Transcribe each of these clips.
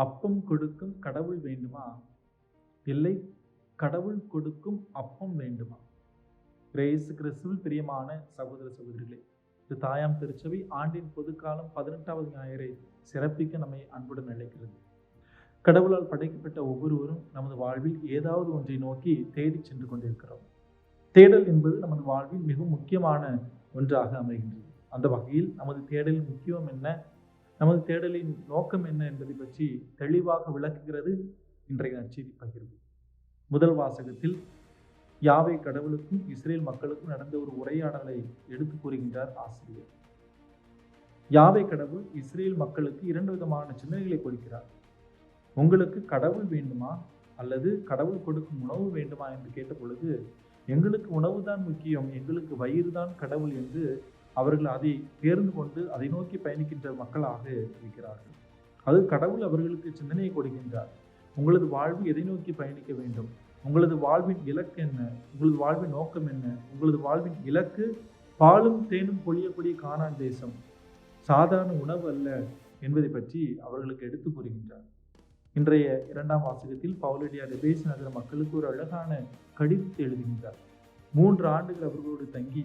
அப்பம் கொடுக்கும் கடவுள் வேண்டுமா? இல்லை, கடவுள் கொடுக்கும் அப்பம் வேண்டுமா? இயேசு கிறிஸ்துவில் பிரியமான சகோதர சகோதரிகளே, இது தாயாம் திருச்சபை ஆண்டின் பொதுக்காலம் 18வது ஞாயிறை சிறப்பிக்க நம்மை அன்புடன் அழைக்கிறது. கடவுளால் படைக்கப்பட்ட ஒவ்வொருவரும் நமது வாழ்வில் ஏதாவது ஒன்றை நோக்கி தேடி சென்று கொண்டிருக்கிறோம். தேடல் என்பது நமது வாழ்வில் மிகவும் முக்கியமான ஒன்றாக அமைகின்றது. அந்த வகையில் நமது தேடலின் முக்கியம் என்ன, நமது தேடலின் நோக்கம் என்ன என்பதை பற்றி தெளிவாக விளக்குகிறது இன்றைய நற்செய்தி பகிர்வு. முதல் வாசகத்தில் யாவே கடவுளுக்கும் இஸ்ரேல் மக்களுக்கும் நடந்த ஒரு உரையாடலை எடுத்து கூறுகின்றார் ஆசிரியர். யாவே கடவுள் இஸ்ரேல் மக்களுக்கு 2 விதமான சிந்தனைகளை கொடுக்கிறார். உங்களுக்கு கடவுள் வேண்டுமா அல்லது கடவுள் கொடுக்கும் உணவு வேண்டுமா என்று கேட்ட பொழுது, எங்களுக்கு உணவு தான் முக்கியம், எங்களுக்கு வயிறு தான் கடவுள் என்று அவர்கள் அதை தேர்ந்து கொண்டு அதை நோக்கி பயணிக்கின்ற மக்களாக இருக்கிறார்கள். அது கடவுள் அவர்களுக்கு சிந்தனையை கொடுக்கின்றார். உங்களது வாழ்வு எதை நோக்கி பயணிக்க வேண்டும், உங்களது வாழ்வின் இலக்கு என்ன, உங்களது வாழ்வின் நோக்கம் என்ன? உங்களது வாழ்வின் இலக்கு பாலும் தேனும் பொழியக்கூடிய கானான் தேசம், சாதாரண உணவு அல்ல என்பதை பற்றி அவர்களுக்கு எடுத்து கூறுகின்றார். இன்றைய 2ஆம் வாசகத்தில் பவுலடியார் எபேசு நகர மக்களுக்கு ஒரு அழகான கடிதத்தை எழுதுகின்றார். 3 ஆண்டுகள் அவர்களோடு தங்கி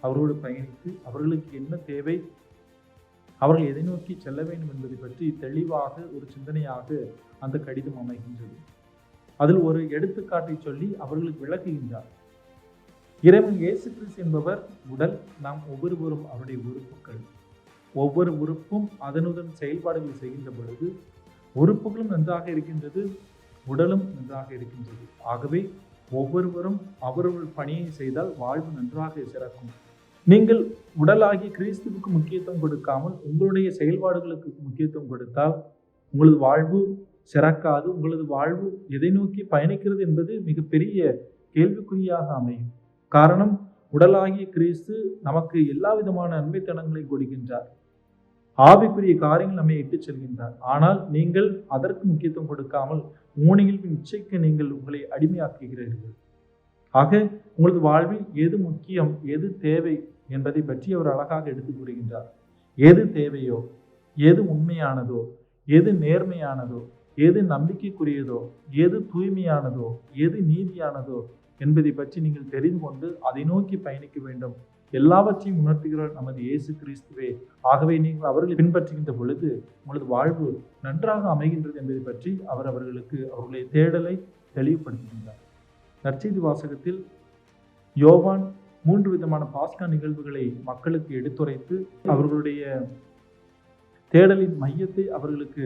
அவர்களோடு பயணித்து அவர்களுக்கு என்ன தேவை, அவர்கள் எதை நோக்கி செல்ல வேண்டும் என்பதை பற்றி தெளிவாக ஒரு சிந்தனையாக அந்த கடிதம் அமைகின்றது. அதில் ஒரு எடுத்துக்காட்டை சொல்லி அவர்களுக்கு விளக்குகின்றார். இறைவன் இயேசு கிறிஸ்து என்பவர் உடல், நாம் ஒவ்வொருவரும் அவருடைய உறுப்புகள். ஒவ்வொரு உறுப்பும் அதனுடன் செயல்பாடுகளை செய்கின்ற பொழுது உறுப்புகளும் நன்றாக இருக்கின்றது, உடலும் நன்றாக இருக்கின்றது. ஆகவே ஒவ்வொருவரும் அவரவர் பணியை செய்தால் வாழ்வு நன்றாக சிறக்கும். நீங்கள் உடலாகிய கிறிஸ்துவுக்கு முக்கியத்துவம் கொடுக்காமல் உங்களுடைய செயல்பாடுகளுக்கு முக்கியத்துவம் கொடுத்தால் உங்களது வாழ்வு சிறக்காது. உங்களது வாழ்வு எதை நோக்கி பயணிக்கிறது என்பது மிகப்பெரிய கேள்விக்குறியாக அமையும். காரணம், உடலாகிய கிறிஸ்து நமக்கு எல்லா விதமான நன்மைத்தனங்களை கொடுக்கின்றார், ஆவிக்குரிய காரியங்கள் நம்மை இட்டு செல்கின்றார். ஆனால் நீங்கள் அதற்கு முக்கியத்துவம் கொடுக்காமல் ஊனியல்பின் இச்சைக்கு நீங்கள் உங்களை அடிமையாக்குகிறீர்கள். ஆக உங்களது வாழ்வில் எது முக்கியம், எது தேவை என்பதை பற்றி அவர் அழகாக எடுத்து கூறுகின்றார். எது தேவையோ, எது உண்மையானதோ, எது நேர்மையானதோ, எது நம்பிக்கைக்குரியதோ, எது தூய்மையானதோ, எது நீதியானதோ என்பதை பற்றி நீங்கள் தெரிந்து கொண்டு அதை நோக்கி பயணிக்க வேண்டும். எல்லாவற்றையும் உணர்த்துகிறார் நமது இயேசு கிறிஸ்துவே. ஆகவே நீங்கள் அவர்களை பின்பற்றுகின்ற பொழுது உங்களது வாழ்வு நன்றாக அமைகின்றது என்பதை பற்றி அவர்களுக்கு அவர்களுடைய தேடலை தெளிவுபடுத்துகின்றார். நற்செய்தி வாசகத்தில் யோவான் 3 விதமான பாஸ்கா நிகழ்வுகளை மக்களுக்கு எடுத்துரைத்து அவர்களுடைய தேடலின் மையத்தை அவர்களுக்கு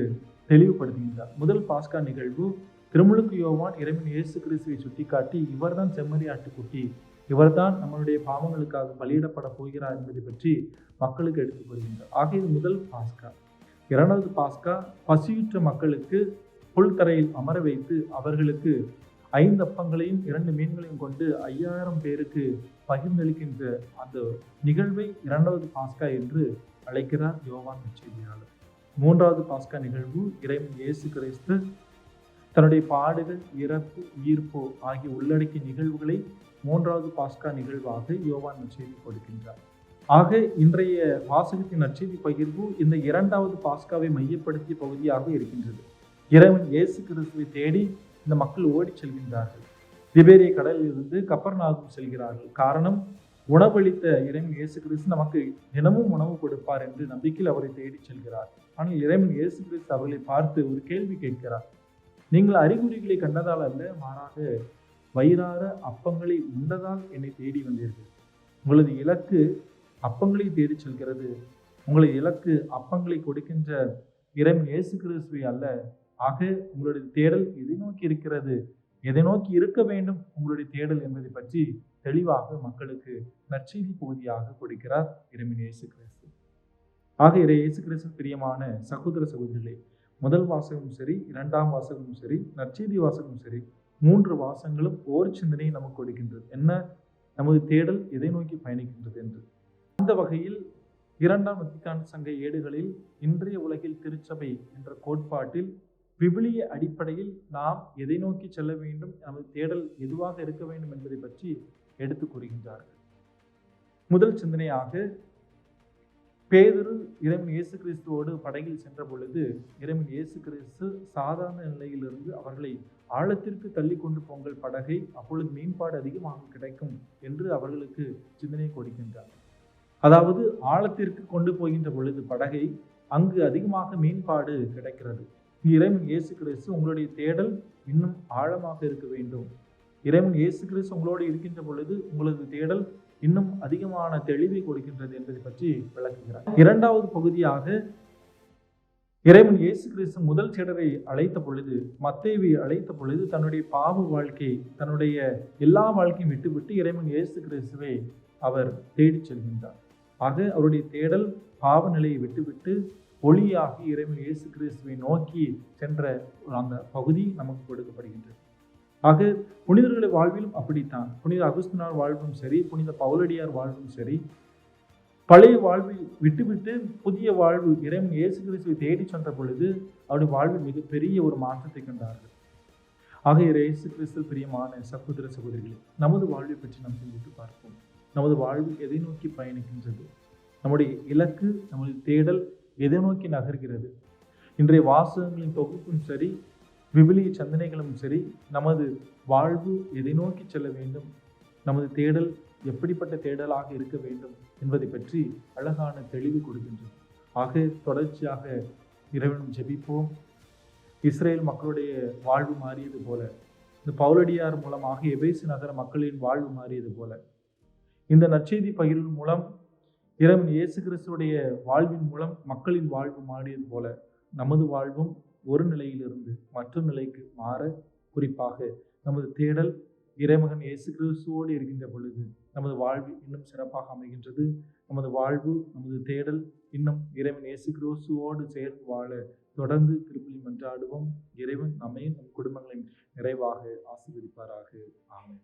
தெளிவுபடுத்துகின்றார். முதல் பாஸ்கா நிகழ்வு, திருமுழுக்கு யோவான் இறைவன் இயேசு கிறிஸ்துவை சுட்டிக்காட்டி இவர்தான் செம்மறி ஆட்டுக்குட்டி, இவர்தான் நம்மளுடைய பாவங்களுக்காக பலியிடப்பட போகிறார் என்பதை பற்றி மக்களுக்கு எடுத்துக் கூறுகின்றார். ஆக இது முதல் பாஸ்கா. 2வது பாஸ்கா, பசியுற்ற மக்களுக்கு புல்தரையில் அமர வைத்து அவர்களுக்கு 5 அப்பங்களையும் 2 மீன்களையும் கொண்டு 5000 பேருக்கு பகிர்ந்தளிக்கின்ற அந்த நிகழ்வை 2வது பாஸ்கா என்று அழைக்கிறார் யோவான் நற்செய்தியாளர். 3வது பாஸ்கா நிகழ்வு, இறைவன் இயேசு கிறிஸ்து தன்னுடைய பாடுகள், இறப்பு, உயிர்ப்பு ஆகிய உள்ளடக்கிய நிகழ்வுகளை 3வது பாஸ்கா நிகழ்வாக யோவான் நற்செய்தி கொடுக்கின்றார். ஆக இன்றைய வாசகத்தின் நற்செய்தி பகிர்வு இந்த 2வது பாஸ்காவை மையப்படுத்திய பகுதியாக இருக்கின்றது. இறைவன் இயேசு கிறிஸ்துவை தேடி இந்த மக்கள் ஓடி செல்கின்றார்கள். திபேரிய கடலில் இருந்து கப்பர்நாகும் செல்கிறார்கள். காரணம், உணவளித்த இறைவன் இயேசு கிறிஸ்து நமக்கு தினமும் உணவு கொடுப்பார் என்று நம்பிக்கையில் அவரை தேடி செல்கிறார். ஆனால் இறைவன் இயேசு கிறிஸ்து அவர்களை பார்த்து ஒரு கேள்வி கேட்கிறார். நீங்கள் அறிகுறிகளை கண்டதால் அல்ல, மாறாக வயிறார அப்பங்களை உண்டதால் என்னை தேடி வந்தீர்கள். உங்களது இலக்கு அப்பங்களை தேடி செல்கிறது. உங்களது இலக்கு அப்பங்களை கொடுக்கின்ற இறைவன் இயேசு கிறிஸ்துவை அல்ல. ஆக உங்களுடைய தேடல் எதை நோக்கி இருக்கிறது, எதை நோக்கி இருக்க வேண்டும் உங்களுடைய தேடல் என்பதை பற்றி தெளிவாக மக்களுக்கு நற்செய்தி பகுதியாக கொடுக்கிறார் இறைவன் இயேசு கிறிஸ்து. ஆக இயேசு கிறிஸ்து பிரியமான சகோதர சகோதரிகளே, முதல் வாசகமும் சரி, 2ஆம் வாசகமும் சரி, நற்செய்தி வாசகமும் சரி, 3 வாசகங்களும் ஓர் சிந்தனையை நமக்கு கொடுக்கின்றது. என்ன, நமது தேடல் எதை நோக்கி பயணிக்கின்றது என்று. அந்த வகையில் 2ஆம் வத்திக்கான் சங்க ஏடுகளில் இன்றைய உலகில் திருச்சபை என்ற கோட்பாட்டில் விவிலிய அடிப்படையில் நாம் எதை நோக்கி செல்ல வேண்டும், நமது தேடல் எதுவாக இருக்க வேண்டும் என்பதை பற்றி எடுத்து கூறுகின்றார்கள். முதல் சிந்தனையாக பேதுரு இறைவன் இயேசு கிறிஸ்துவோடு படகில் சென்ற பொழுது இறைவன் இயேசு கிறிஸ்து சாதாரண நிலையிலிருந்து அவர்களை ஆழத்திற்கு தள்ளி கொண்டு போங்கள் படகை, அப்பொழுது மீன்பாடு அதிகமாக கிடைக்கும் என்று அவர்களுக்கு சிந்தனை கொடுக்கின்றார். அதாவது ஆழத்திற்கு கொண்டு போகின்ற பொழுது படகை, அங்கு அதிகமாக மீன்பாடு கிடைக்கிறது. இறைவன் இயேசு கிறிஸ்து உங்களுடைய தேடல் இன்னும் ஆழமாக இருக்க வேண்டும். இறைவன் இயேசு கிறிஸ்து உங்களோடு இருக்கின்ற பொழுது உங்களது தேடல் இன்னும் அதிகமான தெளிவை கொடுக்கின்றது என்பதை பற்றி விளக்குகிறார். இரண்டாவது பகுதியாக இறைவன் இயேசு கிறிஸ்து முதல் சீடரை அழைத்த பொழுது, மத்தேயுவை அழைத்த பொழுது தன்னுடைய பாவ வாழ்க்கை, தன்னுடைய எல்லா வாழ்க்கையும் விட்டுவிட்டு இறைவன் இயேசு கிறிஸ்துவை அவர் தேடி செல்கின்றார். ஆக அவருடைய தேடல் பாவ நிலையை விட்டுவிட்டு ஒளியாகி இறைவன் இயேசு கிறிஸ்துவை நோக்கி சென்ற அந்த பகுதி நமக்கு கொடுக்கப்படுகின்றது. ஆக புனிதர்களுடைய வாழ்விலும் அப்படித்தான். புனித அகுஸ்தினார் வாழ்வும் சரி, புனித பவுலடியார் வாழ்வும் சரி, பழைய வாழ்வை விட்டுவிட்டு புதிய வாழ்வு இறைவன் இயேசு கிறிஸ்துவை தேடி சென்ற பொழுது அவருடைய வாழ்வில் மிகப்பெரிய ஒரு மாற்றத்தை கண்டார்கள். ஆக இயேசு கிறிஸ்து பிரியமான சகோதர சகோதரிகளே, நமது வாழ்வை பற்றி நாம் சிந்தித்து பார்ப்போம். நமது வாழ்வு எதை நோக்கி பயணிக்கின்றது? நம்முடைய இலக்கு, நமது தேடல் எதை நோக்கி நகர்கிறது? இன்றைய வாசகங்களின் தொகுப்பும் சரி, விவிலிய சிந்தனைகளும் சரி, நமது வாழ்வு எதை நோக்கி செல்ல வேண்டும், நமது தேடல் எப்படிப்பட்ட தேடலாக இருக்க வேண்டும் என்பதை பற்றி அழகான தெளிவு கொடுக்கின்றது. ஆக தொடர்ச்சியாக இறைவனும் ஜெபிப்போம். இஸ்ரேல் மக்களுடைய வாழ்வு மாறியது போல, இந்த பவுலடியார் மூலமாக எபேசு நகர மக்களின் வாழ்வு மாறியது போல, இந்த நற்செய்தி பகிர்வு மூலம் இறைவன் இயேசு கிறிஸ்துடைய வாழ்வின் மூலம் மக்களின் வாழ்வு மாறியது போல நமது வாழ்வும் ஒரு நிலையிலிருந்து மற்றொரு நிலைக்கு மாற, குறிப்பாக நமது தேடல் இறைமகன் இயேசு கிறிஸ்துவோடு இருக்கின்ற பொழுது நமது வாழ்வு இன்னும் சிறப்பாக அமைகின்றது. நமது வாழ்வு, நமது தேடல் இன்னும் இறைவன் இயேசு கிறிஸ்துவோடு சேர்ந்து வாழ தொடர்ந்து திருப்பலி மன்றாடுவோம். இறைவன் நம்மையும் நம் குடும்பங்களையும் நிறைவாக ஆசீர்வதிப்பாராக. ஆமென்.